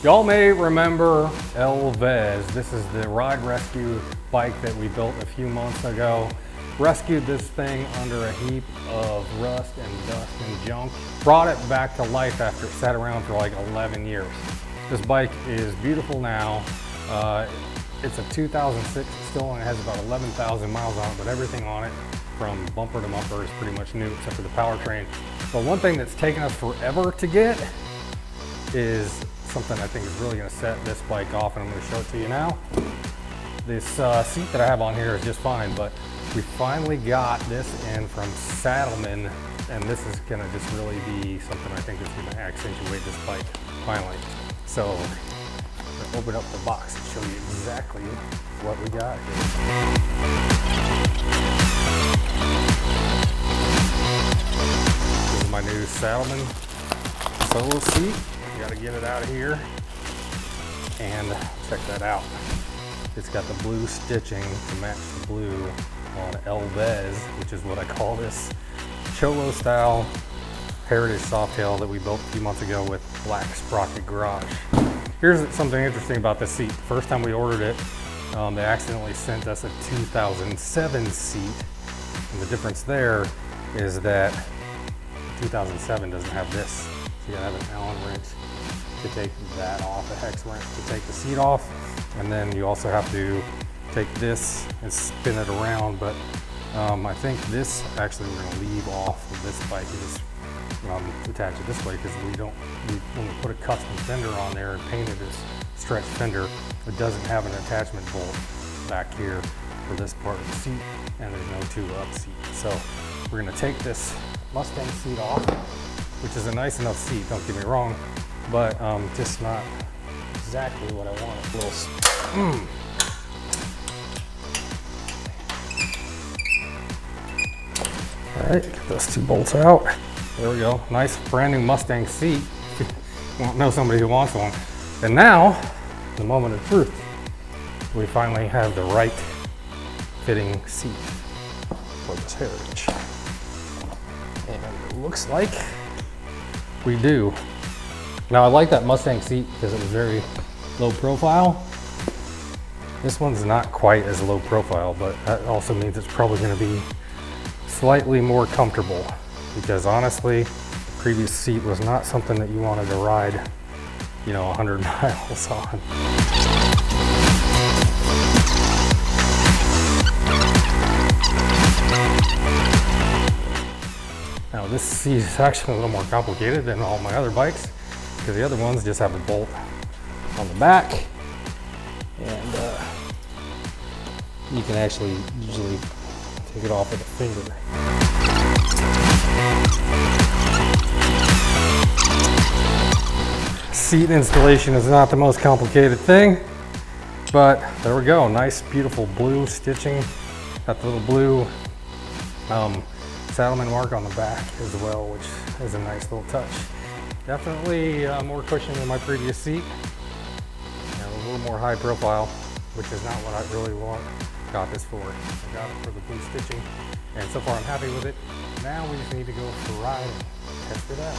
Y'all may remember El Vez. This is the ride rescue bike that we built a few months ago. Rescued this thing under a heap of rust and dust and junk. Brought it back to life after it sat around for like 11 years. This bike is beautiful now. It's a 2006, it still only has about 11,000 miles on it, but everything on it from bumper to bumper is pretty much new except for the powertrain. But one thing that's taken us forever to get is something I think is really going to set this bike off, and I'm going to show it to you now. This seat that I have on here is just fine, but we finally got this in from Saddleman, and this is going to just really be something I think is going to accentuate this bike finally. So I'm going to open up the box and show you exactly what we got here. This is my new Saddleman solo seat. Got to get it out of here and check that out. It's got the blue stitching to match the blue on El Vez, which is what I call this Cholo style heritage Softail that we built a few months ago with black sprocket garage. Here's something interesting about this seat. The first time we ordered it, they accidentally sent us a 2007 seat, and the difference there is that 2007 doesn't have this. So you gotta have an Allen wrench to take that off, a hex wrench to take the seat off, and then you also have to take this and spin it around. But I think this actually we're going to leave off of this bike and just attach it this way, because when we put a custom fender on there and painted this stretch fender, it doesn't have an attachment bolt back here for this part of the seat, and there's no two-up seat. So we're going to take this Mustang seat off, which is a nice enough seat, don't get me wrong, but just not exactly what I want. A little, All right, get those two bolts out. There we go, nice brand new Mustang seat. You won't know somebody who wants one. And now, the moment of truth. We finally have the right fitting seat for this heritage. And it looks like we do. Now I like that Mustang seat because it was very low profile. This one's not quite as low profile, but that also means it's probably going to be slightly more comfortable, because honestly, the previous seat was not something that you wanted to ride, 100 miles on. Now this seat is actually a little more complicated than all my other bikes, because the other ones just have a bolt on the back, and you can actually usually take it off with a finger. Seat installation is not the most complicated thing, but there we go. Nice, beautiful blue stitching. Got the little blue Saddleman mark on the back as well, which is a nice little touch. Definitely more cushion than my previous seat, and a little more high profile, which is not what I really got this for. I got it for the blue stitching, and so far I'm happy with it. Now we just need to go for a ride and test it out.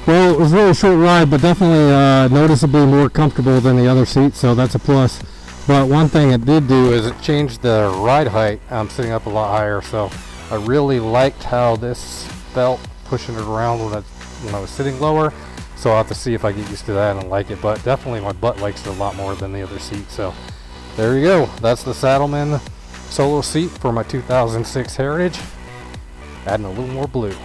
Well, it was a really short ride, but definitely noticeably more comfortable than the other seat, so that's a plus. But one thing it did do is it changed the ride height. I'm sitting up a lot higher, so I really liked how this felt pushing it around when I was sitting lower. So I'll have to see if I get used to that and like it, but definitely my butt likes it a lot more than the other seat. So there you go. That's the Saddleman solo seat for my 2006 Heritage. Adding a little more blue.